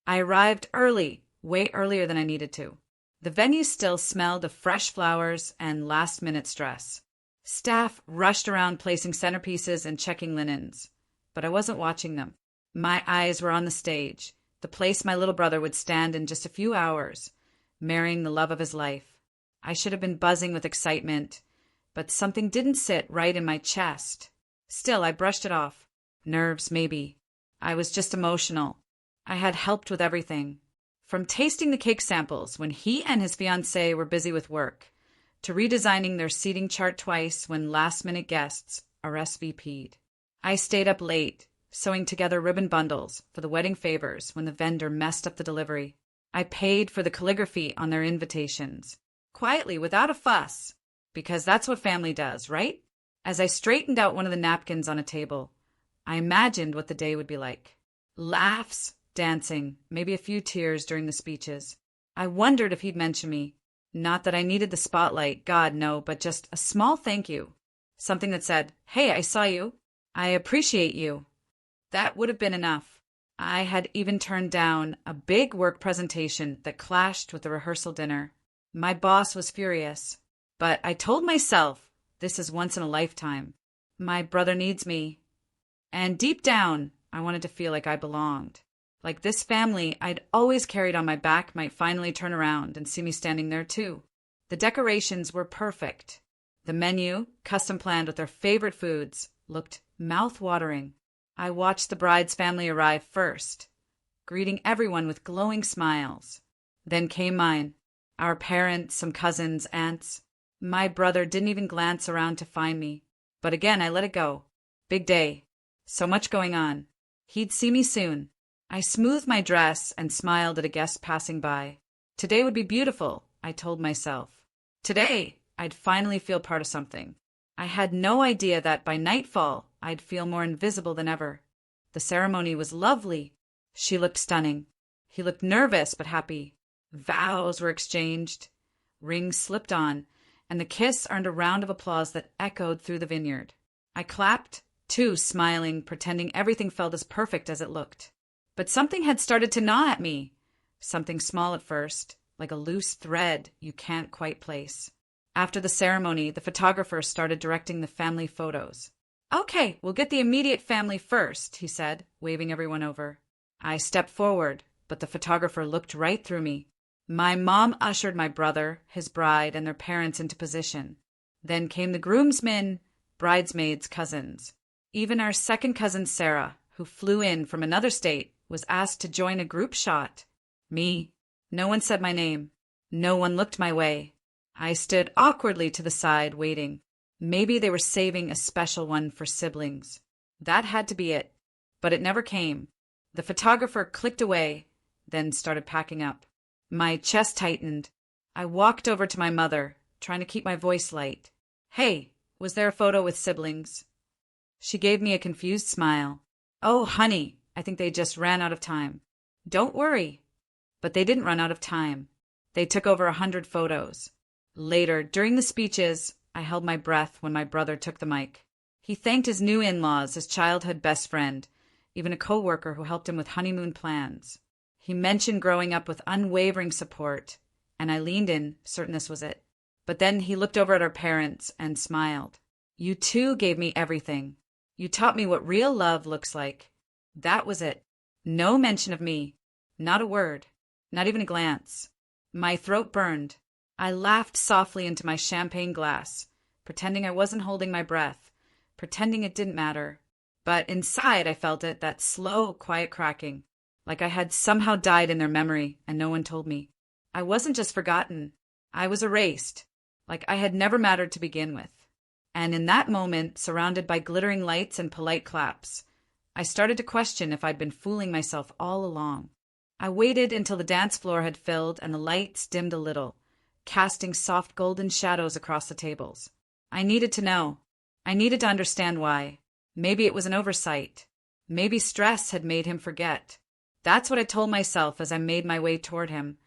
I arrived early, way earlier than I needed to. The venue still smelled of fresh flowers and last-minute stress. Staff rushed around placing centerpieces and checking linens, but I wasn't watching them. My eyes were on the stage, the place my little brother would stand in just a few hours, marrying the love of his life. I should have been buzzing with excitement, but something didn't sit right in my chest. Still, I brushed it off. Nerves, maybe. I was just emotional. I had helped with everything. From tasting the cake samples when he and his fiancée were busy with work, to redesigning their seating chart twice when last-minute guests RSVP'd. I stayed up late, sewing together ribbon bundles for the wedding favors when the vendor messed up the delivery. I paid for the calligraphy on their invitations, quietly, without a fuss, because that's what family does, right? As I straightened out one of the napkins on a table, I imagined what the day would be like. Laughs, dancing, maybe a few tears during the speeches. I wondered if he'd mention me. Not that I needed the spotlight, God, no, but just a small thank you. Something that said, "Hey, I saw you. I appreciate you." That would have been enough. I had even turned down a big work presentation that clashed with the rehearsal dinner. My boss was furious, but I told myself this is once in a lifetime. My brother needs me. And deep down, I wanted to feel like I belonged. Like this family I'd always carried on my back might finally turn around and see me standing there too. The decorations were perfect. The menu, custom planned with their favorite foods, looked mouth-watering. I watched the bride's family arrive first, greeting everyone with glowing smiles. Then came mine. Our parents, some cousins, aunts. My brother didn't even glance around to find me. But again, I let it go. Big day. So much going on. He'd see me soon. I smoothed my dress and smiled at a guest passing by. Today would be beautiful, I told myself. Today, I'd finally feel part of something. I had no idea that by nightfall, I'd feel more invisible than ever. The ceremony was lovely. She looked stunning. He looked nervous but happy. Vows were exchanged. Rings slipped on, and the kiss earned a round of applause that echoed through the vineyard. I clapped, too, smiling, pretending everything felt as perfect as it looked. But something had started to gnaw at me. Something small at first, like a loose thread you can't quite place. After the ceremony, the photographer started directing the family photos. "Okay, we'll get the immediate family first," he said, waving everyone over. I stepped forward, but the photographer looked right through me. My mom ushered my brother, his bride, and their parents into position. Then came the groomsmen, bridesmaids, cousins. Even our second cousin, Sarah, who flew in from another state, was asked to join a group shot. Me. No one said my name. No one looked my way. I stood awkwardly to the side, waiting. Maybe they were saving a special one for siblings. That had to be it. But it never came. The photographer clicked away, then started packing up. My chest tightened. I walked over to my mother, trying to keep my voice light. "Hey, was there a photo with siblings?" She gave me a confused smile. "Oh, honey, I think they just ran out of time." "Don't worry." But they didn't run out of time. They took over 100 photos. Later, during the speeches, I held my breath when my brother took the mic. He thanked his new in-laws, his childhood best friend, even a co-worker who helped him with honeymoon plans. He mentioned growing up with unwavering support, and I leaned in, certain this was it. But then he looked over at our parents and smiled. "You too gave me everything. You taught me what real love looks like." That was it. No mention of me. Not a word. Not even a glance. My throat burned. I laughed softly into my champagne glass, pretending I wasn't holding my breath, pretending it didn't matter. But inside I felt it, that slow, quiet cracking, like I had somehow died in their memory and no one told me. I wasn't just forgotten. I was erased, like I had never mattered to begin with. And in that moment, surrounded by glittering lights and polite claps, I started to question if I'd been fooling myself all along. I waited until the dance floor had filled and the lights dimmed a little, casting soft golden shadows across the tables. I needed to know. I needed to understand why. Maybe it was an oversight. Maybe stress had made him forget. That's what I told myself as I made my way toward him,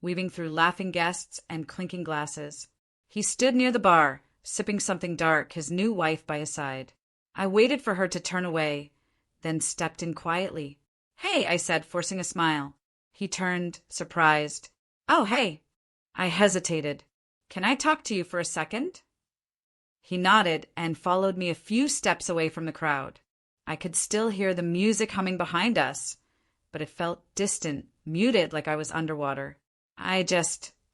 weaving through laughing guests and clinking glasses. He stood near the bar, sipping something dark, his new wife by his side. I waited for her to turn away, then stepped in quietly. "Hey," I said, forcing a smile. He turned, surprised. "Oh, hey." I hesitated. "Can I talk to you for a second?" He nodded and followed me a few steps away from the crowd. I could still hear the music humming behind us, but it felt distant, muted, like I was underwater. I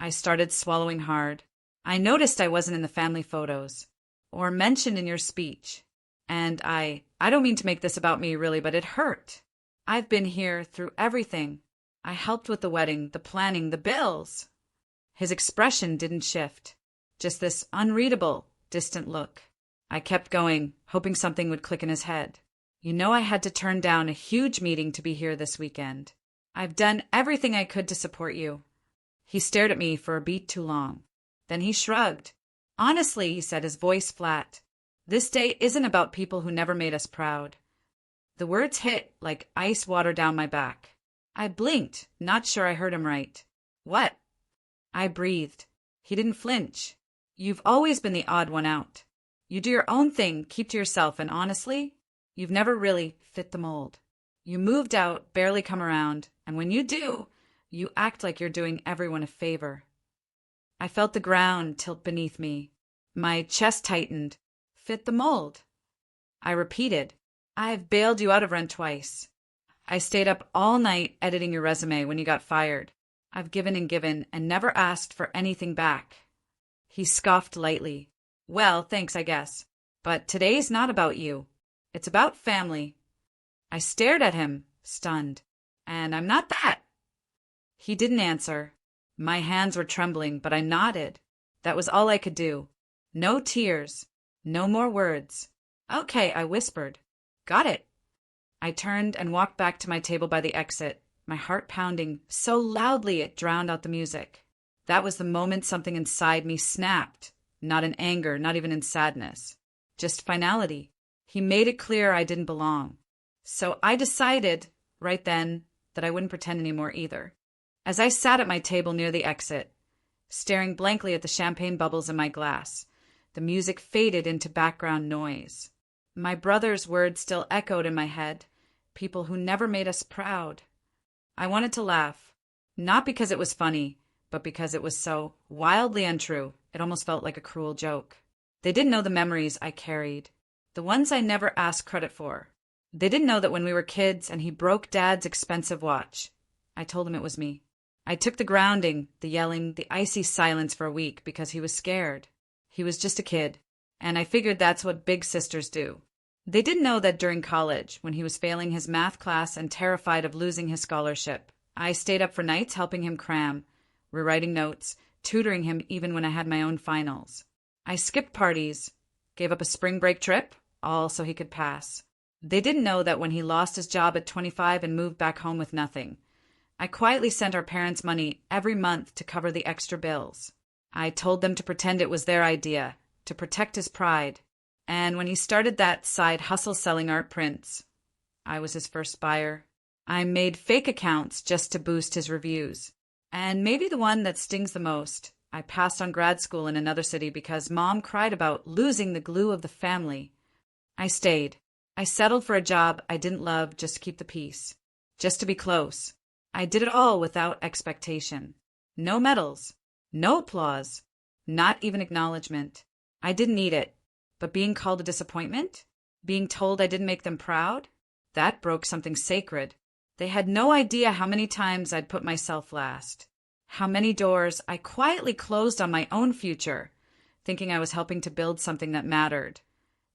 started swallowing hard. "I noticed I wasn't in the family photos, or mentioned in your speech. And I don't mean to make this about me, really, but it hurt. I've been here through everything. I helped with the wedding, the planning, the bills." His expression didn't shift, just this unreadable, distant look. I kept going, hoping something would click in his head. "You know I had to turn down a huge meeting to be here this weekend. I've done everything I could to support you." He stared at me for a beat too long. Then he shrugged. "Honestly," he said, his voice flat, "this day isn't about people who never made us proud." The words hit like ice water down my back. I blinked, not sure I heard him right. "What?" I breathed. He didn't flinch. "You've always been the odd one out. You do your own thing, keep to yourself, and honestly, you've never really fit the mold. You moved out, barely come around, and when you do, you act like you're doing everyone a favor." I felt the ground tilt beneath me. My chest tightened. "Fit the mold." I repeated. "I've bailed you out of rent twice. I stayed up all night editing your resume when you got fired. I've given and never asked for anything back." He scoffed lightly. "Well, thanks, I guess. But today's not about you. It's about family." I stared at him, stunned. "And I'm not that." He didn't answer. My hands were trembling, but I nodded. That was all I could do. No tears. No more words. "Okay," I whispered. "Got it." I turned and walked back to my table by the exit, my heart pounding so loudly it drowned out the music. That was the moment something inside me snapped, not in anger, not even in sadness. Just finality. He made it clear I didn't belong. So I decided, right then, that I wouldn't pretend anymore either. As I sat at my table near the exit, staring blankly at the champagne bubbles in my glass, the music faded into background noise. My brother's words still echoed in my head. People who never made us proud. I wanted to laugh, not because it was funny, but because it was so wildly untrue, it almost felt like a cruel joke. They didn't know the memories I carried, the ones I never asked credit for. They didn't know that when we were kids and he broke Dad's expensive watch, I told him it was me. I took the grounding, the yelling, the icy silence for a week because he was scared. He was just a kid, and I figured that's what big sisters do. They didn't know that during college, when he was failing his math class and terrified of losing his scholarship, I stayed up for nights helping him cram, rewriting notes, tutoring him even when I had my own finals. I skipped parties, gave up a spring break trip, all so he could pass. They didn't know that when he lost his job at 25 and moved back home with nothing, I quietly sent our parents money every month to cover the extra bills. I told them to pretend it was their idea, to protect his pride. And when he started that side hustle selling art prints, I was his first buyer. I made fake accounts just to boost his reviews. And maybe the one that stings the most, I passed on grad school in another city because Mom cried about losing the glue of the family. I stayed. I settled for a job I didn't love just to keep the peace, just to be close. I did it all without expectation. No medals, no applause, not even acknowledgement. I didn't need it. But being called a disappointment? Being told I didn't make them proud? That broke something sacred. They had no idea how many times I'd put myself last. How many doors I quietly closed on my own future, thinking I was helping to build something that mattered,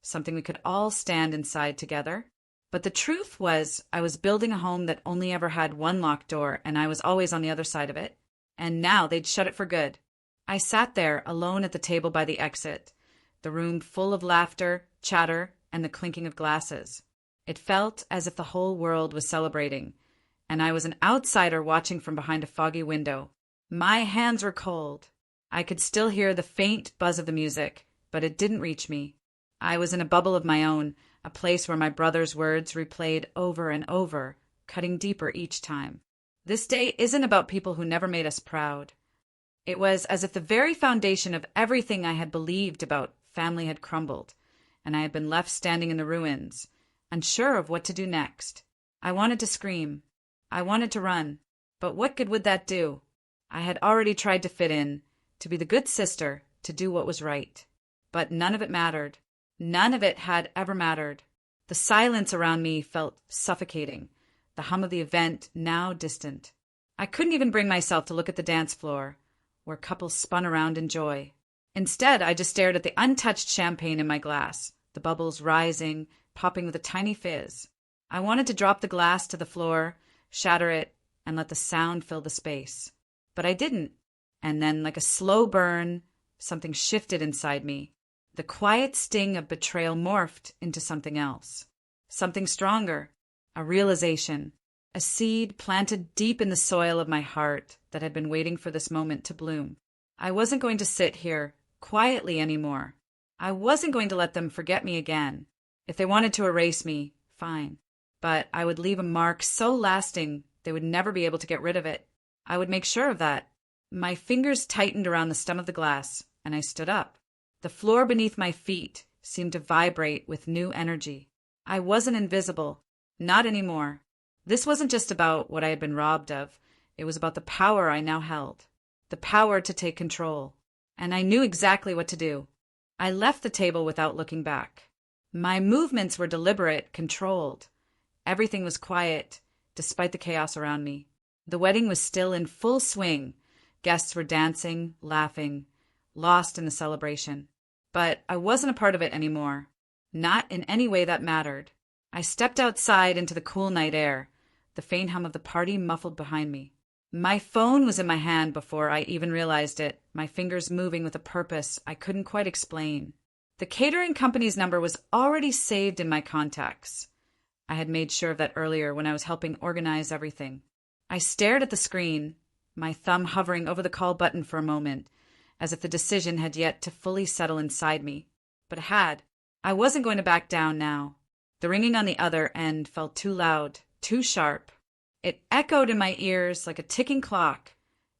something we could all stand inside together. But the truth was, I was building a home that only ever had one locked door, and I was always on the other side of it. And now they'd shut it for good. I sat there, alone at the table by the exit, the room full of laughter, chatter, and the clinking of glasses. It felt as if the whole world was celebrating, and I was an outsider watching from behind a foggy window. My hands were cold. I could still hear the faint buzz of the music, but it didn't reach me. I was in a bubble of my own, a place where my brother's words replayed over and over, cutting deeper each time. This day isn't about people who never made us proud. It was as if the very foundation of everything I had believed about family had crumbled, and I had been left standing in the ruins, unsure of what to do next. I wanted to scream. I wanted to run. But what good would that do? I had already tried to fit in, to be the good sister, to do what was right. But none of it mattered. None of it had ever mattered. The silence around me felt suffocating, the hum of the event now distant. I couldn't even bring myself to look at the dance floor, where couples spun around in joy. Instead, I just stared at the untouched champagne in my glass, the bubbles rising, popping with a tiny fizz. I wanted to drop the glass to the floor, shatter it, and let the sound fill the space. But I didn't. And then, like a slow burn, something shifted inside me. The quiet sting of betrayal morphed into something else. Something stronger. A realization. A seed planted deep in the soil of my heart that had been waiting for this moment to bloom. I wasn't going to sit here quietly anymore. I wasn't going to let them forget me again. If they wanted to erase me, fine. But I would leave a mark so lasting they would never be able to get rid of it. I would make sure of that. My fingers tightened around the stem of the glass, and I stood up. The floor beneath my feet seemed to vibrate with new energy. I wasn't invisible. Not anymore. This wasn't just about what I had been robbed of. It was about the power I now held. The power to take control. And I knew exactly what to do. I left the table without looking back. My movements were deliberate, controlled. Everything was quiet, despite the chaos around me. The wedding was still in full swing. Guests were dancing, laughing, lost in the celebration. But I wasn't a part of it anymore. Not in any way that mattered. I stepped outside into the cool night air, the faint hum of the party muffled behind me. My phone was in my hand before I even realized it, my fingers moving with a purpose I couldn't quite explain. The catering company's number was already saved in my contacts. I had made sure of that earlier when I was helping organize everything. I stared at the screen, my thumb hovering over the call button for a moment, as if the decision had yet to fully settle inside me. But it had. I wasn't going to back down now. The ringing on the other end felt too loud, too sharp. It echoed in my ears like a ticking clock,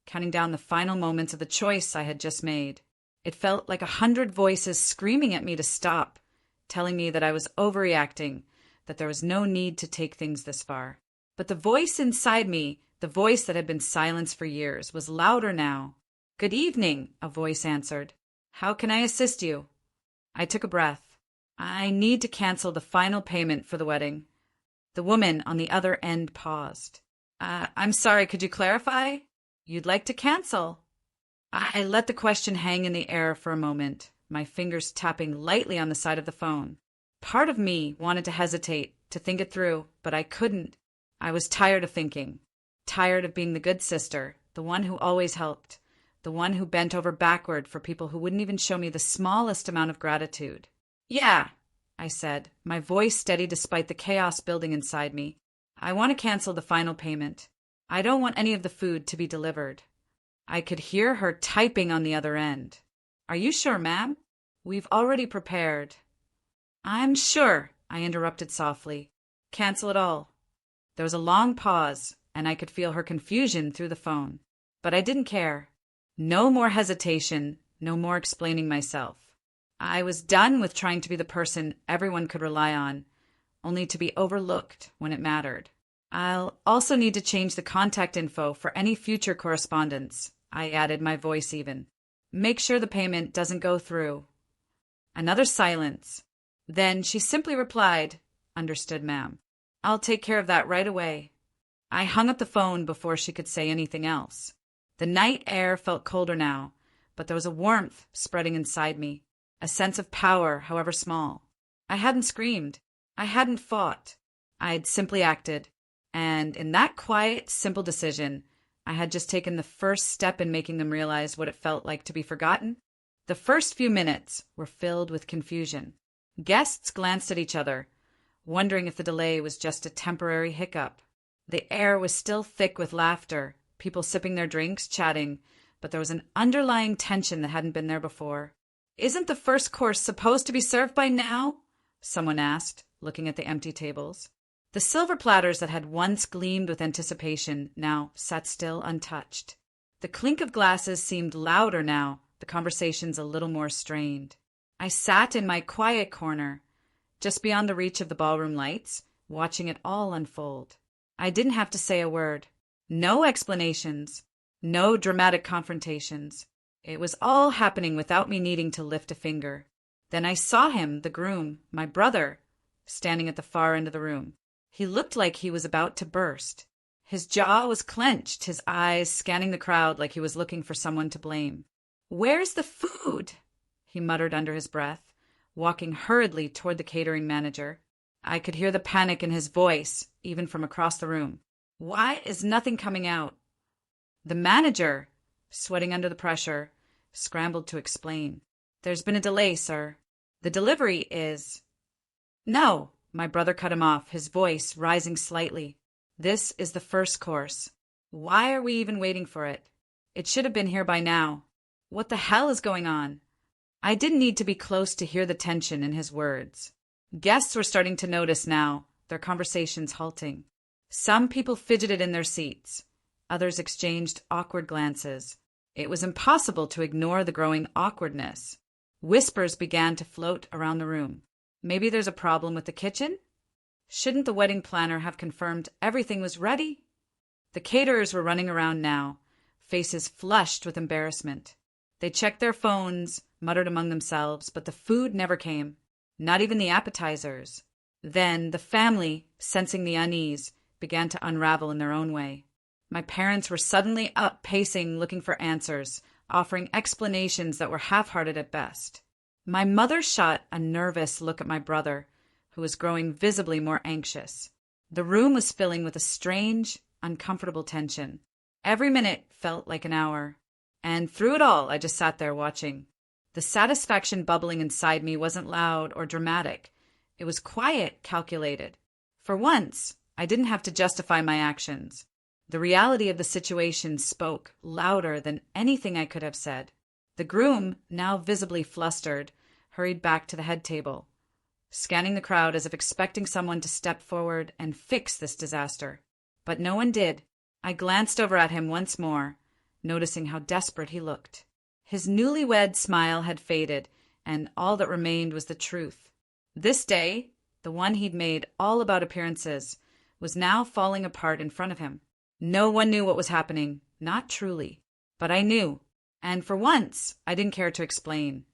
counting down the final moments of the choice I had just made. It felt like 100 voices screaming at me to stop, telling me that I was overreacting, that there was no need to take things this far. But the voice inside me, the voice that had been silenced for years, was louder now. "Good evening," a voice answered. "How can I assist you?" I took a breath. "I need to cancel the final payment for the wedding." The woman on the other end paused. I'm sorry, could you clarify? You'd like to cancel." I let the question hang in the air for a moment, my fingers tapping lightly on the side of the phone. Part of me wanted to hesitate, to think it through, but I couldn't. I was tired of thinking. Tired of being the good sister, the one who always helped, the one who bent over backward for people who wouldn't even show me the smallest amount of gratitude. "Yeah," I said, my voice steady despite the chaos building inside me. "I want to cancel the final payment. I don't want any of the food to be delivered." I could hear her typing on the other end. "Are you sure, ma'am? We've already prepared." "I'm sure," I interrupted softly. "Cancel it all." There was a long pause, and I could feel her confusion through the phone. But I didn't care. No more hesitation, no more explaining myself. I was done with trying to be the person everyone could rely on, only to be overlooked when it mattered. "I'll also need to change the contact info for any future correspondence," I added, my voice even. "Make sure the payment doesn't go through." Another silence. Then she simply replied, "Understood, ma'am. I'll take care of that right away." I hung up the phone before she could say anything else. The night air felt colder now, but there was a warmth spreading inside me, a sense of power, however small. I hadn't screamed. I hadn't fought. I'd simply acted. And in that quiet, simple decision, I had just taken the first step in making them realize what it felt like to be forgotten. The first few minutes were filled with confusion. Guests glanced at each other, wondering if the delay was just a temporary hiccup. The air was still thick with laughter, people sipping their drinks, chatting, but there was an underlying tension that hadn't been there before. "Isn't the first course supposed to be served by now?" someone asked, looking at the empty tables. The silver platters that had once gleamed with anticipation now sat still untouched. The clink of glasses seemed louder now, the conversations a little more strained. I sat in my quiet corner, just beyond the reach of the ballroom lights, watching it all unfold. I didn't have to say a word. No explanations. No dramatic confrontations. It was all happening without me needing to lift a finger. Then I saw him, the groom, my brother, standing at the far end of the room. He looked like he was about to burst. His jaw was clenched, his eyes scanning the crowd like he was looking for someone to blame. "Where's the food?" he muttered under his breath, walking hurriedly toward the catering manager. I could hear the panic in his voice, even from across the room. "Why is nothing coming out?" The manager, sweating under the pressure, scrambled to explain. "There's been a delay, sir. The delivery is—" "No," my brother cut him off, his voice rising slightly. "This is the first course. Why are we even waiting for it? It should have been here by now. What the hell is going on?" I didn't need to be close to hear the tension in his words. Guests were starting to notice now, their conversations halting. Some people fidgeted in their seats. Others exchanged awkward glances. It was impossible to ignore the growing awkwardness. Whispers began to float around the room. Maybe there's a problem with the kitchen? Shouldn't the wedding planner have confirmed everything was ready? The caterers were running around now, faces flushed with embarrassment. They checked their phones, muttered among themselves, but the food never came, not even the appetizers. Then the family, sensing the unease, began to unravel in their own way. My parents were suddenly up pacing, looking for answers, offering explanations that were half-hearted at best. My mother shot a nervous look at my brother, who was growing visibly more anxious. The room was filling with a strange, uncomfortable tension. Every minute felt like an hour. And through it all, I just sat there watching. The satisfaction bubbling inside me wasn't loud or dramatic. It was quiet, calculated. For once, I didn't have to justify my actions. The reality of the situation spoke louder than anything I could have said. The groom, now visibly flustered, hurried back to the head table, scanning the crowd as if expecting someone to step forward and fix this disaster. But no one did. I glanced over at him once more, noticing how desperate he looked. His newlywed smile had faded, and all that remained was the truth. This day, the one he'd made all about appearances, was now falling apart in front of him. No one knew what was happening, not truly. But I knew, and for once, I didn't care to explain.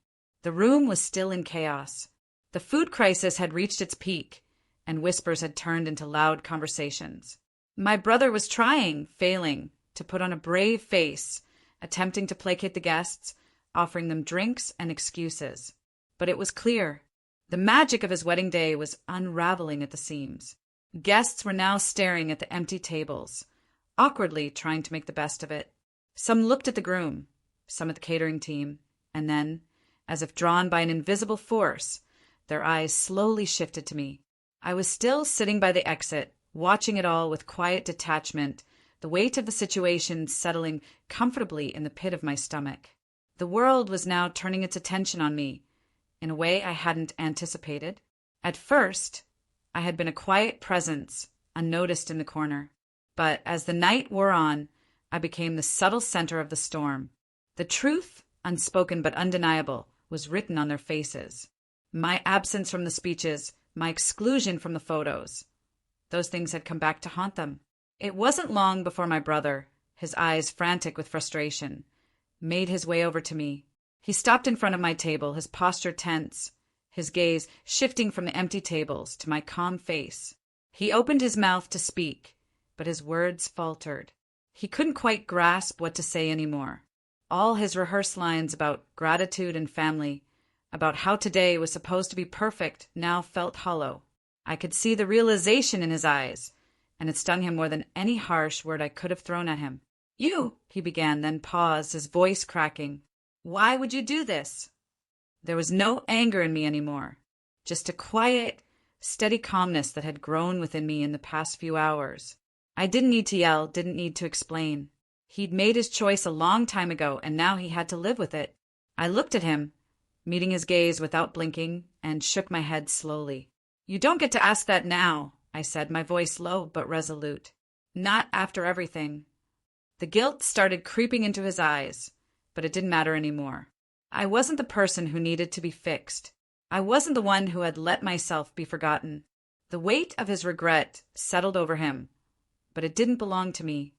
The room was still in chaos. The food crisis had reached its peak, and whispers had turned into loud conversations. My brother was trying, failing, to put on a brave face, attempting to placate the guests, offering them drinks and excuses. But it was clear. The magic of his wedding day was unraveling at the seams. Guests were now staring at the empty tables, awkwardly trying to make the best of it. Some looked at the groom, some at the catering team, and then, as if drawn by an invisible force, their eyes slowly shifted to me. I was still sitting by the exit, watching it all with quiet detachment, the weight of the situation settling comfortably in the pit of my stomach. The world was now turning its attention on me, in a way I hadn't anticipated. At first, I had been a quiet presence, unnoticed in the corner. But as the night wore on, I became the subtle center of the storm. The truth, unspoken but undeniable, was written on their faces. My absence from the speeches, my exclusion from the photos. Those things had come back to haunt them. It wasn't long before my brother, his eyes frantic with frustration, made his way over to me. He stopped in front of my table, his posture tense, his gaze shifting from the empty tables to my calm face. He opened his mouth to speak, but his words faltered. He couldn't quite grasp what to say anymore. All his rehearsed lines about gratitude and family, about how today was supposed to be perfect, now felt hollow. I could see the realization in his eyes, and it stung him more than any harsh word I could have thrown at him. "You," he began, then paused, his voice cracking. "Why would you do this?" There was no anger in me anymore, just a quiet, steady calmness that had grown within me in the past few hours. I didn't need to yell, didn't need to explain. He'd made his choice a long time ago, and now he had to live with it. I looked at him, meeting his gaze without blinking, and shook my head slowly. "You don't get to ask that now," I said, my voice low but resolute. "Not after everything." The guilt started creeping into his eyes, but it didn't matter anymore. I wasn't the person who needed to be fixed. I wasn't the one who had let myself be forgotten. The weight of his regret settled over him, but it didn't belong to me.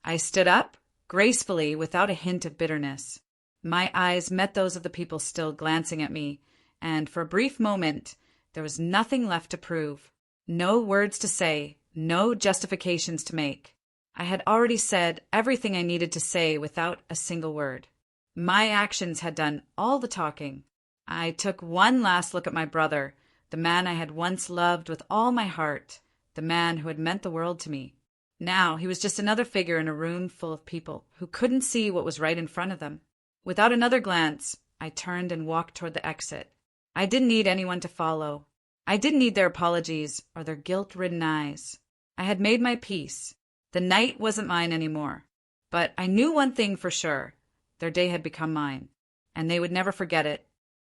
I stood up, gracefully, without a hint of bitterness. My eyes met those of the people still glancing at me, and for a brief moment, there was nothing left to prove. No words to say, no justifications to make. I had already said everything I needed to say without a single word. My actions had done all the talking. I took one last look at my brother, the man I had once loved with all my heart, the man who had meant the world to me. Now he was just another figure in a room full of people who couldn't see what was right in front of them. Without another glance, I turned and walked toward the exit. I didn't need anyone to follow. I didn't need their apologies or their guilt-ridden eyes. I had made my peace. The night wasn't mine anymore. But I knew one thing for sure. Their day had become mine, and they would never forget it,